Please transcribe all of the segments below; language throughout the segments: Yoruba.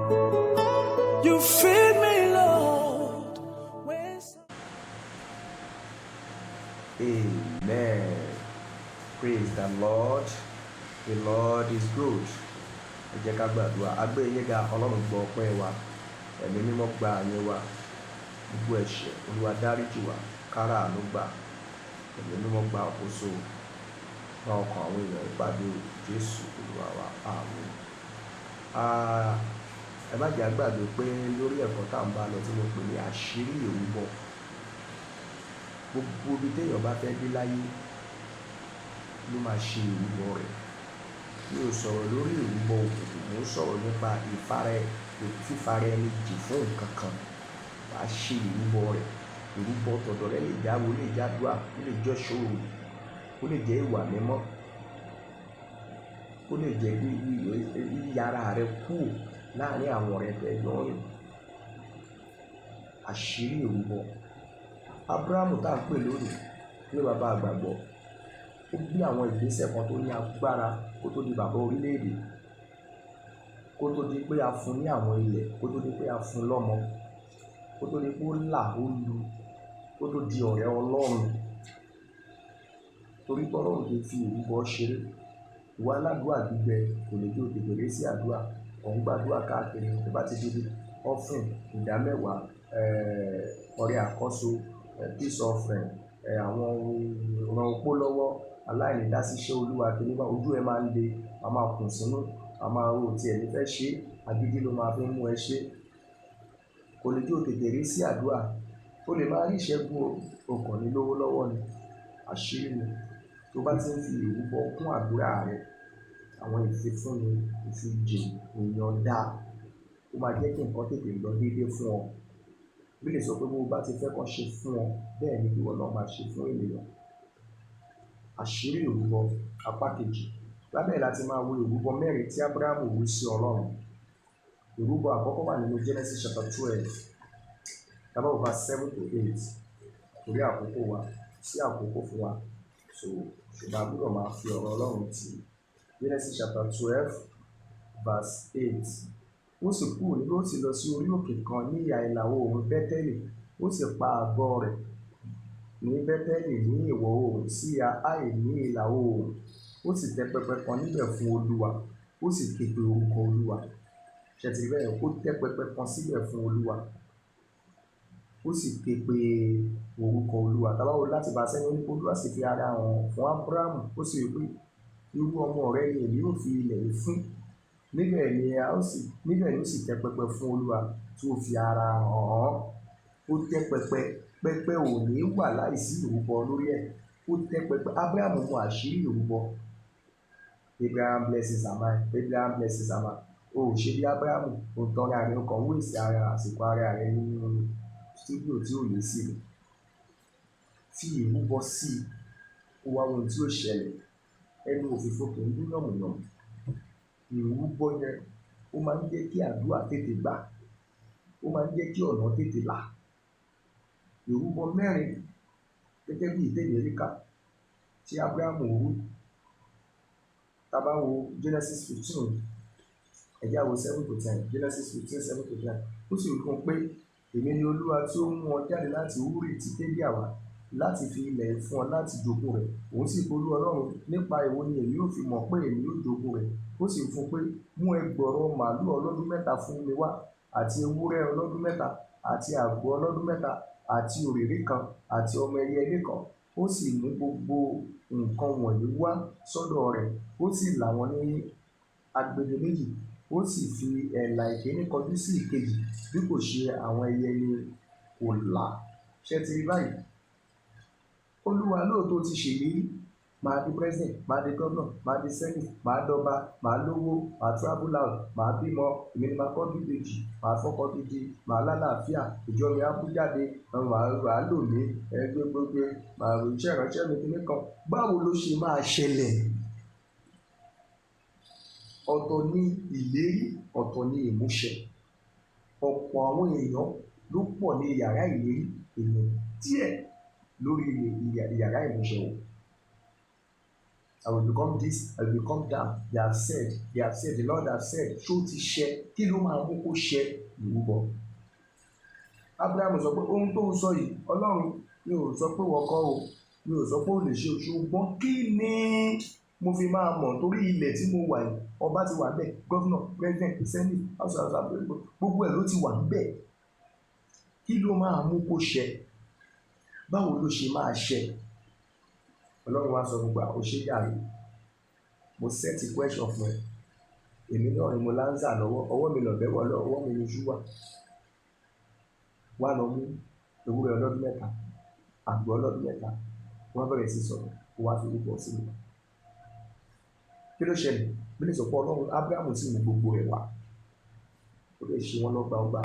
You feed me, Lord. Amen. Praise the Lord. The Lord is good. Ẹ jẹ́ ká gbàdúrà. Agbé yín ga, Ọlọ́run gbọ́ ọpẹ́ wa. Ẹ̀mí mímọ́ gba àyè wa. Gbogbo ẹ̀ṣẹ̀ Olúwa dáríjì wa. Kára àánú gbà. Ẹ̀mí mímọ́ gba àkóso. Gba ọkàn àwọn èèyàn ìpàdé Jésù Olúwa wa. Àmín. Ẹ má jẹ́ àgbàdo pé lórí ẹ̀kọ́ tá à ń bá lọ tí mo pè ní àṣírí ìrúbọ. Gbogbo ibi téèyàn bá fẹ́ dé láyé ló máa ṣe ìrúbọ rẹ̀. Mi ò sọ̀rọ̀ lórí ìrúbọ òkùnkùn, mo ń sọ̀rọ̀ nípa fífara ẹni jì fún nǹkan kan. Wàá ṣe ìrúbọ rẹ̀. Ìrúbọ tọ̀dọ̀ rẹ̀ lè jáwé, ó lè jádùá, ó lè jẹ́ ṣòro, ó lè jẹ́ ìwà mímọ́, ó lè jẹ́ yíyára rẹ̀ kúrò láàrin àwọn ọ̀rẹ́ tẹ́ jọ ń rìn. Àṣírí ìrúbọ. Ábúráhámù tá à ń pè lónìí ní bàbá àgbàgbọ́, ó gbé àwọn ìgbésẹ̀ kan tó ní agbára kó tó di bàbá orílẹ̀-èdè, kó tó di pé a fún ní àwọn ilẹ̀, kó tó di pé a fún lọ́mọ, kó tó di pé ó là ó lu, kó tó di ọ̀rẹ́ Ọlọ́run. Torí pé Ọlọ́run kì í fi ìrúbọ ṣeré. Ìwà aládùúà gbígbẹ kò lè jó kékeré sí àdúrà. Òun gbàdúrà káàkiri tó bá ti di offering, ìdámẹ́wàá, ọrẹ àkọ́so, peace offering, àwọn ìran opó lọ́wọ́, aláìní dá síṣẹ́ Olúwa kìíní bá ojú ẹ máa ń le, a máa kùn sínú, a máa rò tí ẹni fẹ́ ṣe, agídí ló máa fi mú ẹ ṣe. Kò lè jó kékeré sí àdúrà. Ó lè máa rí ìṣẹ́gun ọkàn ní lówó lọ́wọ́ ni. Àṣírí ni. Tó bá ti ń fi ìrúbọ kún àdúrà rẹ̀, àwọn ìfifúnni, ìfijì, ìyọ̀ǹda, ó máa jẹ́ kí nǹkan tètè lọ déédé fún ọ. Bí lè sọ pé bó bá ti fẹ́ kàn ṣe fún ọ, bẹ́ẹ̀ ni ìwọ náà máa ṣe fún ènìyàn. Àṣírí ìrúbọ apá kejì. Lábẹ́ láti máa wo ìrúbọ mẹ́rin tí Ábúráhámù rú sí Ọlọ́run. Ìrúbọ àkọ́kọ́ wà nínú Genesis chapter 12, verse 7 to 8. Torí àkókò wa, sí àkókò fún wa. Ṣùgbọ́n a gbọ́dọ̀ máa fi ọ̀rọ̀ Ọlọ́run tì. Genesis chapter 12, verse 8. Ó sì kúrò níbi ó sì lọ sí orí òkè kan ní ìhà ìlà oòrùn Bẹ́tẹ́lì. Ó sì pa àgọ́ rẹ̀ ní Bẹ́tẹ́lì ní ìwọ̀ oòrùn sí ìhà Áì ní ìlà oòrùn. Ó sì tẹ́ pẹpẹ kan níbẹ̀ fún Olúwa. Ó sì ké pe orúkọ Olúwa. Ṣẹ̀tì bẹ́ẹ̀, ó tẹ́ pẹpẹ kan síbẹ̀ fún Olúwa. Ó sì ké pe orúkọ Olúwa. Tá bá wò láti bá sẹ́yìn, Olúwa sì fi ara hàn fún Ábúráhámù. Ó sì rí pé irú ọmọ rẹ̀ ni èmi yóò fi ilẹ̀ yìí fún. Níbẹ̀ ni ó sì tẹ́ pẹpẹ fún Olúwa tí ó fi ara hàn án. Ó tẹ́ pẹpẹ. Pẹpẹ ò ní wà láìsí ìrúbọ lórí ẹ̀. Ó tẹ́ pẹpẹ. Ábúráhámù mọ àṣírí ìrúbọ. Abraham blesses Amai. Abraham blesses Amai. O ò ṣe bí Ábúráhámù. O tán ní àárín ọkàn wó èsì àsìkò ara rẹ̀ nínú stúdíò tí ò yé sí i. Fi ìrúbọ sí i. Ó wá ohun tí ó ṣẹlẹ̀. Ẹnu òfìfo kì í dún yànmùyànmù. Ìrúbọ yẹn ó máa ń jẹ́ kí àdúrà tètè gbà. Ó máa ń jẹ́ kí ọ̀nà tètè là. Ìrúbọ mẹ́rin gẹ́gẹ́ bí ìtẹ̀yẹ̀ríkà tí Ábúráhámù rú. Tá bá wo Genesis 15, ẹ̀já wo 7 to 10. Genesis 15, 7 to 10. Ó sì wí fún un pé èmi ni Olúwa tí ó mú ọ jáde láti Úrì ti Kálídíà wá láti fi ilẹ̀ fún ọ láti jogún rẹ̀. Òun sì polú Ọlọ́run nípa èwo ni èmi yóò fi mọ̀ pé èmi yóò jogún rẹ̀. Ó sì fún un pé mú ẹgbọ̀rọ̀ màlúù ọlọ́dún mẹ́ta fún mi wá, àti ewúrẹ́ ọlọ́dún mẹ́ta, àti àgbò ọlọ́dún mẹ́ta, àti òréré kan, àti ọmọ ẹyẹlé kan. Ó sì mú gbogbo nǹkan wọ̀nyí wá sọ́dọ̀ rẹ̀. Ó sì là wọ́n ní agbede méjì. Ó sì fi ẹ̀là ìkíní kọjú sí ìkejì, bí kò ṣe àwọn ẹyẹ ni kò là. Ṣé ti rí báyìí? Olúwa lóòótọ́ ti ṣèlérí. Màá di president, màá di governor, màá di senate, màá dọba, màá lówó, màá travel out, màá bímọ, èmi ni màá kọ́ bíbèjì, màá fọ́kọ gidi, màá lálàáfíà, ìjọ mi á kú jáde, màá lò ní gbogbo, màá iṣẹ́ ìránṣẹ́ mi kíní kan. Báwo ló ṣe máa ṣẹlẹ̀? Ọ̀tọ̀ ni ìlérí, ọ̀tọ̀ ni ìmúṣẹ. Ọ̀pọ̀ àwọn èèyàn ló pọ̀ ní yàrá ìlérí, èèyàn díẹ̀ lórí yàrá ìmúṣẹ wọn. I will become this, I will become that. They have said, the Lord has said, ṣó ti ṣẹ, kí ló máa mú kó ṣẹ? Ìrúbọ. Abraham sọ pé ohun tó ń sọ yìí, Ọlọ́run mi ò sọ pé wọ́n kọ́ o, mi ò sọ pé ó lè ṣe o, ṣùgbọ́n kí ni mo fi máa mọ̀ torí ilẹ̀ tí mo wà yìí, ọba ti wà bẹ́ẹ̀, gọ́fúnà, president, senate, house of assembly, gbogbo ẹ̀ ló ti wà bẹ́ẹ̀. Kí ló máa mú kó ṣẹ? Báwo ló ṣe máa ṣẹ? Ọlọ́run wá sọ gbogbo àwọn ṣé yàrá. Mo set question fún ẹ. Èmi náà ni mo láńsà lọ́wọ́, ọwọ́ mi lọ̀bẹ wọ̀ lọ́wọ́, ọwọ́ mi ni ṣú wà. Wá lọ mú ewúrẹ́ ọlọ́dún mẹ́ta, àgbò ọlọ́dún mẹ́ta, wọ́n bẹ̀rẹ̀ sí sọ̀rọ̀, ó wá fi rúbọ sílẹ̀. Kí ló ṣẹlẹ̀? Bí ní sọ̀pọ̀ Ọlọ́run, Ábúráhámù sì mú gbogbo ẹ̀ wá. Ó lè ṣe wọ́n lọ́gbà ọgbà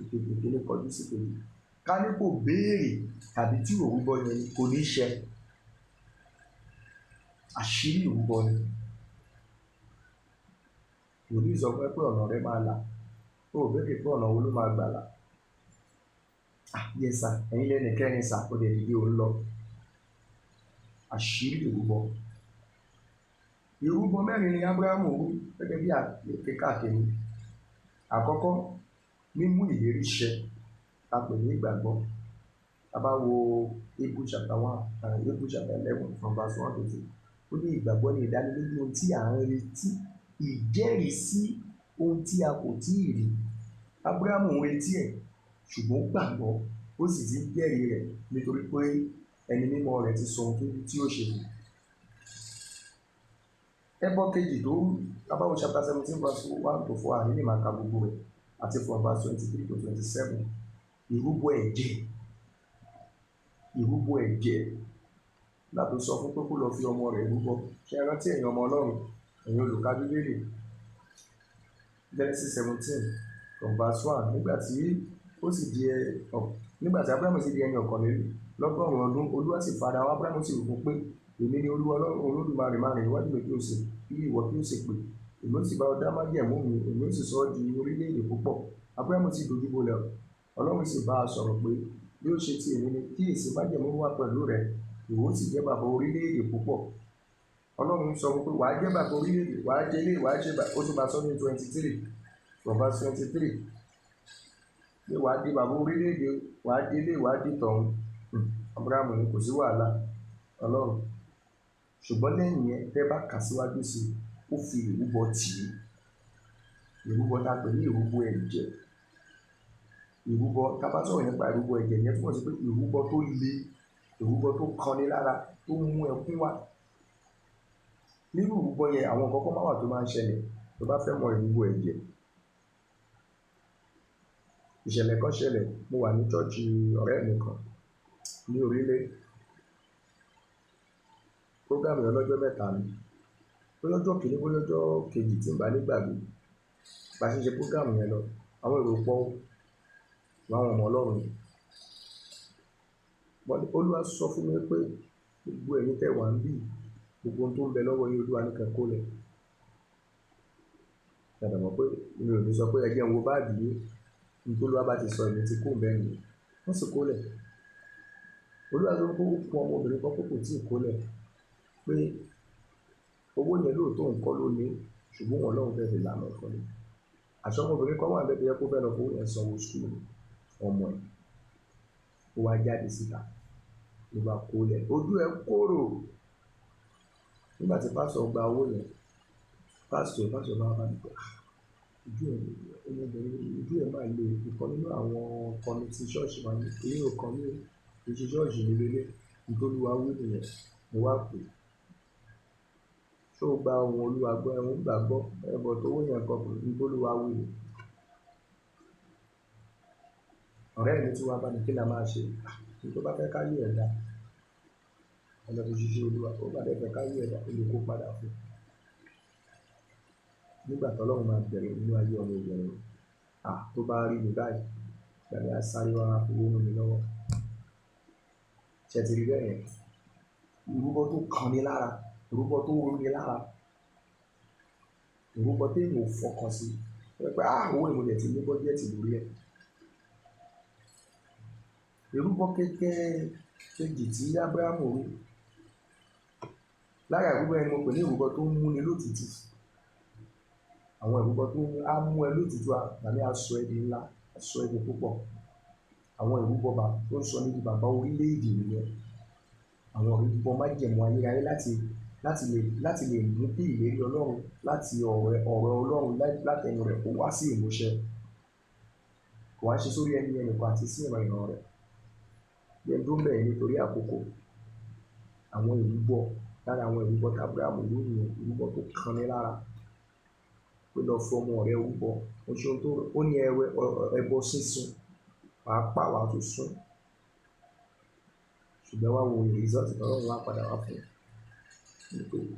kékeré kọjú sí kejì. Ká ní kò béèrè tàbí tí òrúbọ yẹn kò ní ṣẹ. Àṣírí ìrúbọ ni. Wòlíì sọ pé ọ̀nà rẹ máa là. Ó béèrè pé ọ̀nà wo ló máa gbà là. Yes sir, ẹ̀yin lẹ́nu kẹrin sà, ó lè dìde òun lọ. Àṣírí ìrúbọ. Ìrúbọ mẹ́rin ni Ábúráhámù rú gẹ́gẹ́ bí àpèké káàkiri. Àkọ́kọ́, mímú ìlérí ṣẹ, a pè ní ìgbàgbọ́. A bá wo Hebrew chapter 1, Hebrew chapter 11 from verse 1 to 2. Ó ní ìgbàgbọ́ ní ìdánilójú ohun tí à ń retí, ìjẹ́rìísí ohun tí a kò tíì rí. Ábúráhámù ń retí ẹ̀, ṣùgbọ́n gbàgbọ́, ó sì ti jẹ́rìí rẹ̀ nítorí pé ẹni mímọ́ rẹ̀ ti sọ ohun tí ó ṣe fún. Ẹbọ kejì tó rú, a bá wo chapter 17 verse 1 to 4, àní lè máa ka gbogbo rẹ̀, àti from verse 23 to 27. Ìrúbọ ẹ̀jẹ̀. Ìrúbọ ẹ̀jẹ̀. Láti sọ fún pé kó lọ fi ọmọ rẹ̀ rúbọ. Ṣé ẹ rántí ẹ̀yin ọmọ Ọlọ́run, ẹ̀yin olùka Bíbélì? Genesis 17 from verse 1. Nígbà tí Ábúráhámù sì di ẹni ọ̀kànlélọ́gọ́rùn-ún ọdún, Olúwa sì fara hàn Ábúráhámù sì wí fún pé, èmi ni Olúwa Olódùmarè, máa rìn níwájú mi kí o sì kí ìwọ kí o sì pè. Èmi ó sì bá ọ dá májẹ̀mú mi, èmi ó sì sọ ọ́ di orílẹ̀-èdè púpọ̀. Ábúráhámù sì dojú bolẹ̀. Ọlọ́run sì bá a sọ̀rọ̀ pé, bí ó ṣe ti èmi ni, kí èsì májẹ̀mú wà pẹ̀lú rẹ̀, ìwọ ó sì jẹ́ bàbá orílẹ̀-èdè púpọ̀. Ọlọ́run sọ pé wàá jẹ́ bàbá orílẹ̀-èdè, wàá jẹ́ ilé, wàá ṣe ó tún bá sọ ní 23 from verse 23. Pé wàá di bàbá orílẹ̀-èdè, wàá di ilé, wàá di tọ̀hún. Ábúráhámù ní kò sí wàhálà Ọlọ́run. Ṣùgbọ́n lẹ́yìn yẹn, tẹ́ bá kà síwájú sí i, ó fi ìrúbọ tì í. Ìrúbọ tá a pè ní ìrúbọ ẹ̀jẹ̀. Ìrúbọ, tá a bá sọ̀rọ̀ nípa ìrúbọ ẹ̀jẹ̀ yẹn, túmọ̀ sí pé ìrúbọ tó le, ìrúbọ tó kani lára, tó mú ẹkún wá. Nínú ìrúbọ yẹn, àwọn nǹkan kan máa wà tó máa ń ṣẹlẹ̀ tó bá fẹ́ mọ ìrúbọ ẹ̀jẹ̀. Ìṣẹ̀lẹ̀ kan ṣẹlẹ̀, mo wà ní ṣọ́ọ̀ṣì ọ̀rẹ́ mi kan ní orílẹ̀. Program yẹn lọ́jọ́ mẹ́ta ni. Lọ́jọ́ kìíní, lọ́jọ́ kejì tí ń bá nígbàgbé. Bá ṣe ṣe program yẹn lọ, àwọn èrò pọ̀ láwọn ọmọ Ọlọ́run. Olúwa sọ fún mi pé gbogbo ẹ̀yin tẹ́ wà ń bí, gbogbo ohun tó ń bẹ lọ́wọ́ yín, Olúwa ní kẹ́ kó lẹ̀. Ṣàdá mọ̀ pé mi ò ní sọ pé ẹ jẹ́ n wo báàgì yín, nítorí Olúwa bá ti sọ èmi tí kò bẹ́ẹ̀ ni, wọ́n sì kó lẹ̀. Olúwa ló ń kó fún ọmọbìnrin kan kò tíì kó lẹ̀ pé owó yẹn lóòótọ́ nǹkan ló ní, ṣùgbọ́n wọn lọ́run fẹ́ẹ́ fi lànà fún mi. Àṣọ ọmọbìnrin kan wà bẹ́ẹ̀ bí ẹ kó fẹ́ lọ fún ẹ̀ sanwó sùúrù ọmọ ẹ̀. Ó wá jáde síta, ló bá kó lẹ̀. Ojú ẹ̀ kóró. Nígbà tí pásítọ̀ gba owó yẹn, pásítọ̀ bá wà nípa ojú ẹ̀ máa le. Ìkan nínú àwọn kọ́mítì ṣọ́ọ̀ṣì wa ní ilé ọkàn ní ìṣe ṣọ́ọ̀ṣì ní lélẹ̀. Nítorí wá wí nìyẹn, mo wá pè. Ṣó gba ohun Olúwa gbọ́, ẹ̀hún gbàgbọ́, ẹ̀bọ̀ tó wó yẹn kan nítorí wá wí ni. Ọ̀rẹ́ mi tí wá bá ní kí la máa ṣe. Tó bá fẹ́ káyé ẹ̀dá, ọ̀nà tó ṣiṣẹ́ Olúwa, ó bá dẹ̀ fẹ́ káyé ẹ̀dá, ó lè kó padà fún. Nígbà tí Ọlọ́run máa bẹ̀rẹ̀ nínú ayé ọmọ ìbẹ̀rẹ̀, tó bá rí mi báyìí, gbàgbé asáré wá owó mú mi lọ́wọ́. Ṣé ti rí bẹ́ẹ̀ yẹn? Ìrúbọ tó kan ni lára, ìrúbọ tó wó ni lára, ìrúbọ tí èèyàn ò fọkàn sí. Pé owó ìmùlẹ̀ ti ní bọ́jẹ́tì lórí ẹ̀. Ìrúbọ kejì tí Ábúráhámù rú, lára ìrúbọ ẹni mo pè ní ìrúbọ tó ń múni lótìtì. Àwọn ìrúbọ tó á mú ẹ lótìtì tàbí aṣọ ẹni ńlá, aṣọ ẹni púpọ̀. Àwọn ìrúbọ tó ń sọ níbi bàbá orílẹ̀-èdè nìyẹn. Àwọn ìrúbọ májẹ̀mú ayérayé láti lè mú kí ìlérí Ọlọ́run láti ọ̀rọ̀ Ọlọ́run látẹnu rẹ̀ kó wá sí ìmúṣẹ. Kò wá ṣe sórí ẹni ẹnìkan àti sí ìran rẹ̀. Bí ẹni tó ń bẹ̀rẹ̀ nítorí àkókò. Àwọn ìrúbọ lára àwọn ìrúbọ tí Ábúráhámù lóyún, ìrúbọ tó kan ní lára pé lọ fún ọmọ rẹ̀ rúbọ. Ó ní ẹbọ sísun pàápàá wà tó sún. Ṣùgbọ́n wá wo result Ọlọ́run wá padà wá fún un.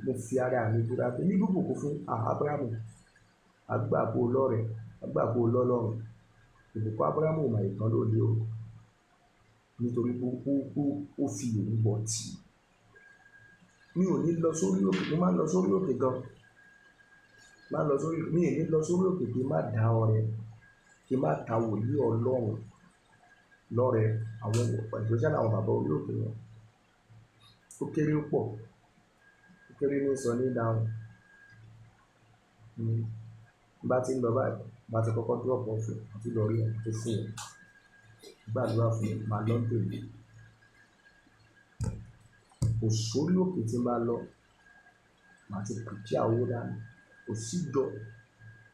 Mo fi ara mi búra pé ní bùbùkún fún Ábúráhámù, agbàgbọ́ lọ́rẹ̀, agbàgbọ́ lọ́lọ́run. Ìbùkún Ábúráhámù mà ìtàn lóde o. Nítorí ó fi ìrúbọ tì. Mi ò ní lọ sórí òkè, mo máa ń lọ sórí òkè gan. Mi ò ní lọ sórí òkè kí n má dá ọrẹ, kí n má ta wòlíì Ọlọ́run lọ́rẹ. Àwọn especially àwọn bàbá orí òkè wọn. Ó kéré pọ̀, ó kéré ní sọ ní dáhùn. Bá ti ń lọ báyìí, bá ti kọ́kọ́ drop off àti lọ rí ẹ̀ tó fún ẹ̀. Gbàdúrà fún mi, màá lọ tèmi. Kò sórí òkè tí n bá lọ, màá ti prepare owó dání. Kò síjọ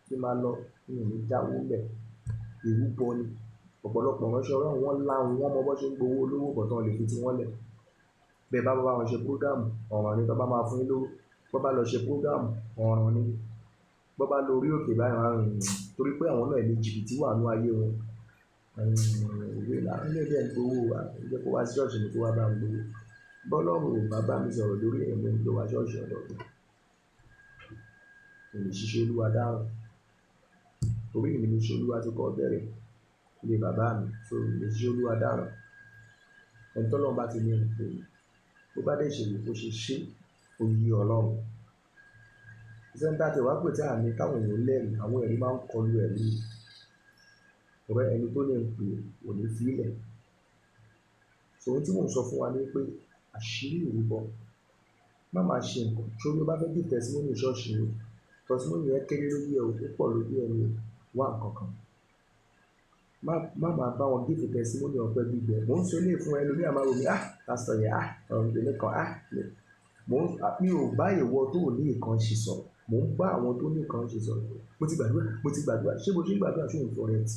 tí màá lọ, mi ò ní dáwó ńbẹ̀. Ìrúbọ ni. Ọ̀pọ̀lọpọ̀ ránṣẹ́ Ọlọ́run wọ́n láhun, wọ́n mọ bó ṣe ń gbowó olówó but wọ́n lè fi tí wọ́n lẹ̀. Bẹ́ẹ̀ bá wọn ṣe program, ọ̀ràn ni tó bá máa fún yín lówó. Bó bá lọ ṣe program, ọ̀ràn ni. Bó bá lọ orí òkè báyìí, torí pé àwọn náà ní jìbìtì wà nínú ayé wọn. Ìwé láwọn ilé ẹgbẹ́ gbowó wa, jẹ́ kó wá sí ṣọ́ọ̀ṣì mi kó wá bá mi gbowó. Bọ́lọ́run ò bá bá mi sọ̀rọ̀ lórí ẹ̀mí ló wá ṣọ́ọ̀ṣì ọ̀dọ̀. Èmi ṣiṣẹ́ Olúwa dáhùn. Torí èmi ní iṣẹ́ Olúwa tí kò bẹ̀rẹ̀ ilé bàbá mi. So èmi ṣiṣẹ́ Olúwa dáhùn. Ẹni tí Ọlọ́run bá ti ní ẹni pé bó bá dé ìṣèlú kó ṣe oyè Ọlọ́run. Ìṣẹ́ńtà tí wá pè tí àmì káwọn èèyàn lẹ́rìí, àwọn ẹ̀rí máa ń kọlu ẹ̀rí. Ọ̀rẹ́ ẹni tó ní pé ò ní fi ilẹ̀. So ohun tí mò ń sọ fún wa ni pé àṣírí ìrúbọ. Má máa ṣe nǹkan. Ṣé o bá fẹ́ give testimony ṣọ́ọ̀ṣì ni? Testimony yẹn kéré lójú ẹ o, ó pọ̀ lójú ẹ ni wá nǹkan kan. Má máa bá wọn give testimony ọpẹ́ gbígbẹ. Mò ń sọ ilé fún ẹlòmíì àmọ́ omi, pastor yẹn, ọ̀run tèmi kan, mi ò bá ìwọ tó ní nǹkan ṣe sọ̀rọ̀. Mò ń bá àwọn tó ní nǹkan ṣe sọ̀rọ̀. Mo ti gbàdúrà. Ṣé bó ṣe ń gbàdúrà ṣé ò ń fọrẹ́tì?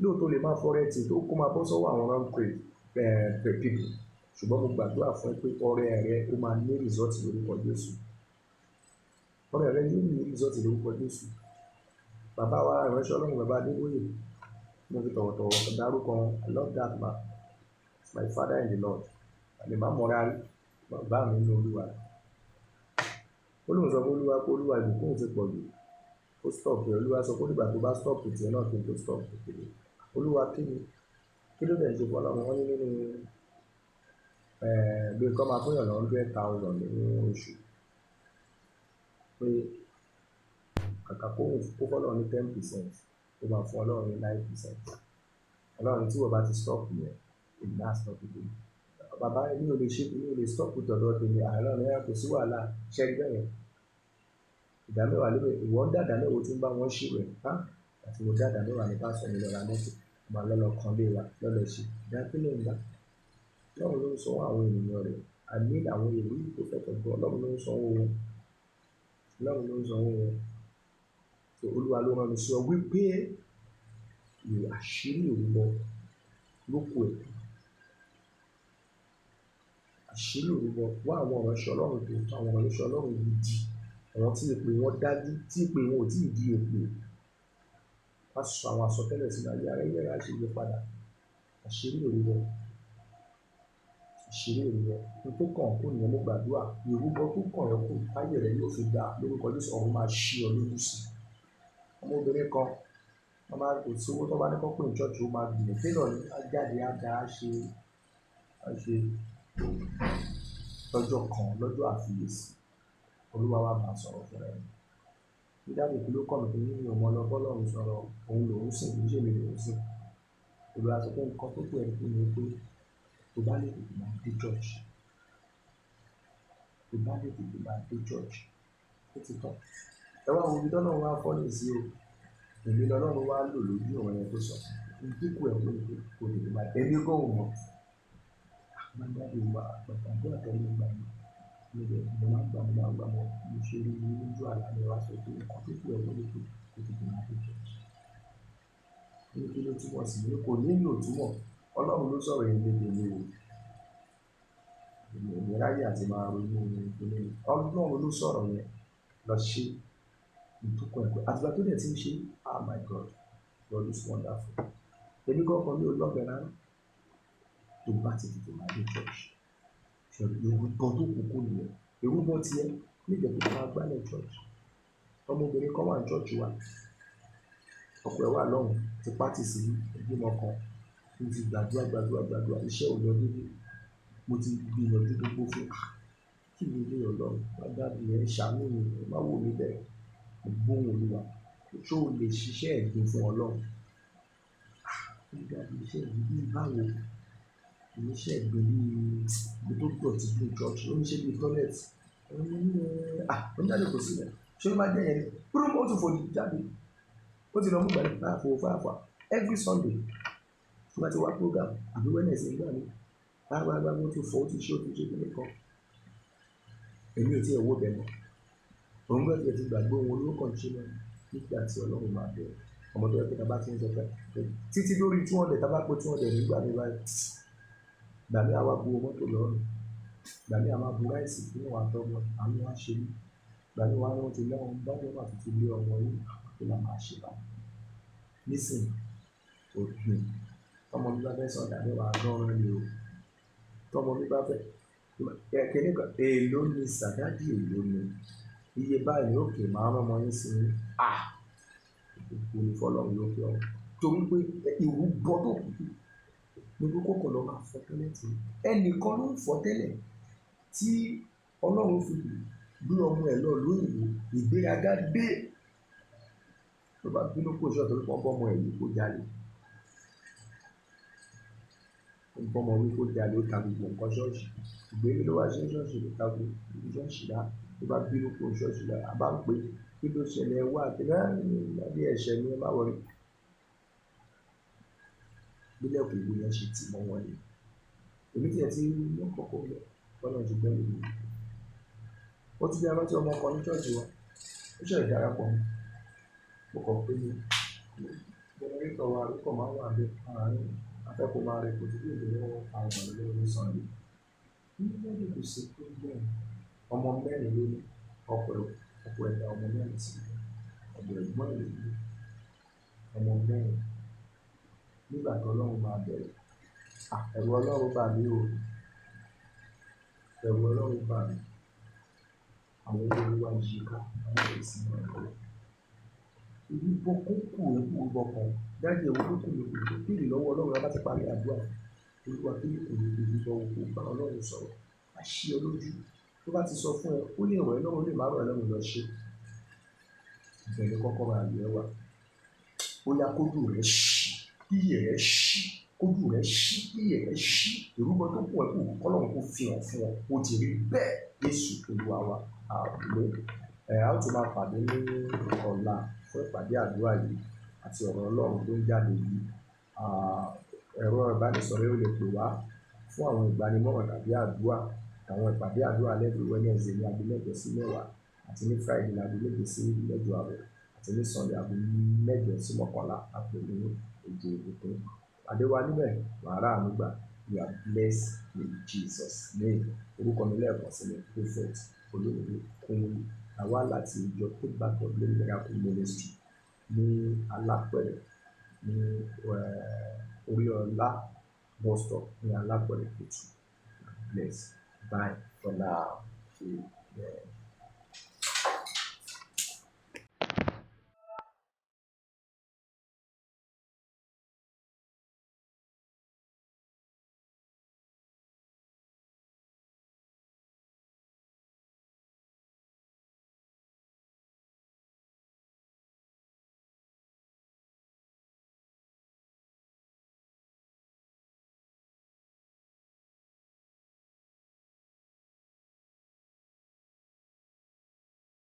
Lóòótọ́ lè máa fọrẹ́tì tó kó máa bọ́ sọ́wọ́ àwọn wrong people. Ṣùgbọ́n mo gbàdúrà fún ẹ pé ọrẹ rẹ ó máa ní result lórúkọ Jésù. Ọrẹ rẹ yóò ní result lórúkọ Jésù. Bàbá wa ìránṣẹ́ Ọlọ́run bàbá Adébóyè, mo fi tọ̀wọ̀tọ̀wọ̀ dárúkọ wọn. I love that man. It's my father in the Lord. Àlè má mọ̀ra bàbá mi ní Olúwa. Olúwa sọ fún Olúwa pé Olúwa ìbùkún ti pọ̀ jù. Ó stop rẹ̀. Olúwa sọ pé nígbà tó bá stop tiẹ̀ náà kí n tó stop tèmi. Olúwa kí ló dẹ̀ ṣe fún Ọlọ́run? Wọ́n ní nínú bí nǹkan máa fún yàn 100,000 ní oṣù. Pé kàkà kó fọ́lọ́ ní 10%, ó máa fún Ọlọ́run ní 9%. Ọlọ́run tí wọ́n bá ti stop yẹn, èmi náà stop it. Bàbá mi ò lè stop tọ̀dọ̀ tèmi. Ọlọ́run yẹn kò sí wàhálà. Ṣé ẹgbẹ́ yẹn? Ìdámẹ́wàá ló bẹ̀. Ìwọ ń dàda mẹ́wàá tí ń bá wọn ṣì rẹ̀. Àti mo dàda mẹ́wàá ní bá sọ mi lọ́la mọ́tò. Màá lọ́lọ́ kan lé wa lọ́lọ́ ṣe. Ìdákẹ́lẹ́ ń gbà. Ọlọ́run ló ń sọ àwọn ènìyàn rẹ̀. Àní àwọn èrò yìí tó fẹ́ tọ̀gbọ́. Ọlọ́run ló ń sọ wọn. Ọlọ́run ló ń sọ wọn. So Olúwa ló rán mi sí ọ wípé àṣírí ìrúbọ ló kù ẹ̀. Àṣírí ìrúbọ wá àwọn ìránṣẹ́ Ọlọ́run tó tọ́, àwọn ìránṣẹ́ Ọlọ́run gidi. Àwọn tí ìpè wọn dájú, tí ìpè wọn ò tí ì di èpè. Wá sọ àwọn àsọtẹ́lẹ̀ sínú ayé ara yẹn láti yí padà. Àṣírí ìrúbọ. Àṣírí ìrúbọ. Ohun tó kàn kó nìyẹn mo gbàdúrà. Ìrúbọ tó kàn ẹ́ kù táyé rẹ̀ yóò fi dá lórúkọ Jésù. Ọ̀run máa ṣí ọ lójú sí. Ọmọbìnrin kan, wọ́n máa kò sí owó tó bá ní kó pè ní church, ó máa gbìyànjú. Tẹ́lọ̀ ni á jáde á dá á ṣe lọ́jọ́ kan, lọ́jọ́ àfiyèsí. Olúwa wa máa sọ̀rọ̀ fún ẹ. Dídáàbò kí ló kọ́ mi pé nínú ọmọ ọlọ́bọ́ Ọlọ́run sọ̀rọ̀ òun lòún sìn kì í ṣe mi lòún sìn. Olúwa sọ pé nǹkan tó pè é pé tó bá lè tètè máa dé church. tó bá lè tètè máa dé church ó ti tán. Ẹ wá wo ibi tọ́lọ́run wá fọ́lì sí o, èmi lọ́lọ́run wá lò lójú ọ̀rọ̀ yẹn tó sọ dípò ẹ̀ kò tètè máa tẹ̀lé gọ́ọ̀ mọ́. Àgbàdo wa àgbàdo àtẹ̀lé gbà mí mo máa gbà mọ́ mo ṣe rí lójú àlá mi wá sọ pé nǹkan tó kù ẹ̀ kò tètè máa dé church. Ní kí ló túmọ̀ sí ní kò nílò túmọ̀ Ọlọ́run ló sọ̀rọ̀ yẹn lédè mi o. Èmi ráyè àti máa ronú ìpínlẹ̀ Ọlọ́run ló sọ̀rọ̀ yẹn lọ ṣe ìtukọ̀ ẹ̀kọ́ àtìgbà tó dẹ̀ ti ń ṣe oh my God God is wonderful. Èmi kọ́kọ́ mi ò lọ́bẹ̀ rárá tó bá ti tètè máa dé church. Ìrúbọ tó kù kú nìyẹn. Ìrúbọ tiẹ̀ níjẹ̀ tó máa gbálẹ̀ church. Ọmọbìnrin kan wà ní church wa ọkọ ẹ̀ wà lọ́hùn ti pátì sí ìbímọ kan mo ti gbàdúrà iṣẹ́ ò lọ dédé mo ti gbìyànjú gbogbo fún kí ni ilé Ọlọ́run dábì ẹ̀ ṣàánú mi má wò mí bẹ́ẹ̀ gbóhùn Olúwa ṣó o lè ṣiṣẹ́ ẹ̀gbin fún Ọlọ́run. Dábì iṣẹ́ ẹ̀gbin bíi báwo iṣẹ́ ẹ̀gbin bíi tó dọ̀tí bíi church ó ń ṣe bíi toilet ó ń jáde kò sílẹ̀ ṣé ó máa jẹ́ yẹn kúrò ó tún fò jáde ó ti lọ mú gbàlẹ́ fáfà every Sunday tí wọ́n ti wá program àbí Wednesday nígbà mi gbàgbà mo ti fọ́ ó ti ṣe kíní kan èmi ò tí ẹ̀ wó bẹ̀ mọ́ òun gbọ́dọ̀ tiẹ̀ ti gbàgbé ohun olóko ṣe lọ nígbà tí Ọlọ́run máa bẹ̀rẹ̀ ọmọ tó yẹ kí tábà ti ń sọ pé títí lórí 200 tábà pé 200 nígbà mi báyìí gbà mí àwa bu mọ́tò lọ́rùn gbà mí àwa bu ráìsì fún àwọn àtọ́gbọ́n àwọn wá ṣe mí gbà mí wá rántí lọ́wọ́ bá wọn bá tuntun lé ọmọ yìí kí la máa ṣe bá nísìnyí òpin tọmọ mi bá fẹ́ sọ ọ̀dà mẹ́wàá gan-an ni o tọmọ mi bá fẹ́ kíní kan èèló ni sàdáàdì èèló ni iye báyìí òkè máa rán ọmọ yín sí ní òkú ní fọlọ́run lókè ọ̀hún torí pé ìrúbọ tó kù gbogbo kókò lọ́ máa fọ tẹ́lẹ̀ tí ẹnìkan ló ń fọ tẹ́lẹ̀ tí Ọlọ́run fi gbé ọmọ ẹ̀ lọ lóyìnbó ìgbéraga dé tó bá bínú kó ṣọ́ọ̀tì tó pọ̀ ọmọ ẹ̀ yìí kó jalè ọmọ wí kó jalè ó ta gbogbo nǹkan ṣọ́ọ̀ṣì ìgbéri ló wá ṣe ṣọ́ọ̀ṣì ló ta gbogbo ṣọ́ọ̀ṣì dá tó bá bínú kó ṣọ́ọ̀ṣì lọ àbá ń pè kí ló ṣẹlẹ̀ wá àtẹ̀lẹ́ ní ẹ̀ṣẹ̀ ni ẹ má wọlé bílẹ̀ kò gbé yẹn ṣe tì mọ́ wọn ni èmi tiẹ̀ ti ní kọ́kọ́ lọ lọ́nà ju bẹ́ẹ̀ lórí ó ti bí arántí ọmọ kan ní ṣọ́ọ̀ṣì wa ó ṣe ìdarapọ̀ mo kàn pé ní jẹnẹrétọ̀ wa àrùkọ̀ máa wà bẹ́ẹ̀ àárín afẹ́kọ̀ọ́ máa rẹ̀ kò tí kò lè lọ́wọ́ àwọn ọ̀nà lórí Sunday nígbà tí kò sí problem ọmọ mẹ́rin ló ní ọ̀pọ̀ ẹ̀dá ọmọ mẹ́rin sí ọ̀dọ̀ ẹ̀gbọ́n ìlú ọmọ mẹ́rin nígbà tó Ọlọ́run máa bẹ̀rẹ̀ ẹ̀rù Ọlọ́run bà mí o ẹ̀rù Ọlọ́run bà mí àwọn olùwà yíká àwọn èsì náà lọ ìrúbọ kókò ìrúbọ kan dájú ẹ̀wọ̀n tó kù lóko tó kéèrè lọ́wọ́ Ọlọ́run bá ti parí àdúrà Olúwa tó lè kò ní ìrúbọ òkú bá Ọlọ́run sọ̀rọ̀ á ṣí ọ lójú tó bá ti sọ fún ẹ ó lè ràn ẹ́ lọ́rùn lè má ràn ẹ́ lọ́rùn lọ ṣe ìbẹ̀rẹ̀ kọ́kọ́ máa lè wà ó yá kójú rẹ̀ ṣí kíyè rẹ̀ ṣí kójú rẹ̀ ṣí kíyè rẹ̀ ṣí ìrúbọ tó kù ẹ̀ kù kọ́lọ́run kò fi hàn fún ọ ó ti rí bẹ́ẹ̀ Jésù Olúwa wa àbúlé a ó tún máa pàdé ní ọ̀la fún ìpàdé àdúrà yìí àti ọ̀rọ̀ Ọlọ́run tó ń jáde yìí ẹ̀rọ ìbánisọ̀rọ̀ yóò lè pè wá fún àwọn ìgbanimọ̀ràn tàbí àdúrà àwọn ìpàdé àdúrà lẹ́gbẹ̀ẹ́ Wednesday ní aago 9 sí 10 àti ní Friday ní aago 7 sí 8 ààbọ̀ àti ní Sunday aago 9 sí 11 àpò ní ojú ìbùkún àdéwà níbẹ̀ wàhálà àmúgbà you are blessed in Jesus name orúkọ mi lẹ́ẹ̀kan sí ní Prophet Olóyèdé Kúnlé àwa láti ìjọ Take Back Your Glory Miracle Ministry ní Alápẹ̀rẹ̀ ní Oríọlá bus stop ní Alápẹ̀rẹ̀ Kétu. Bless. Bye for now. Amen.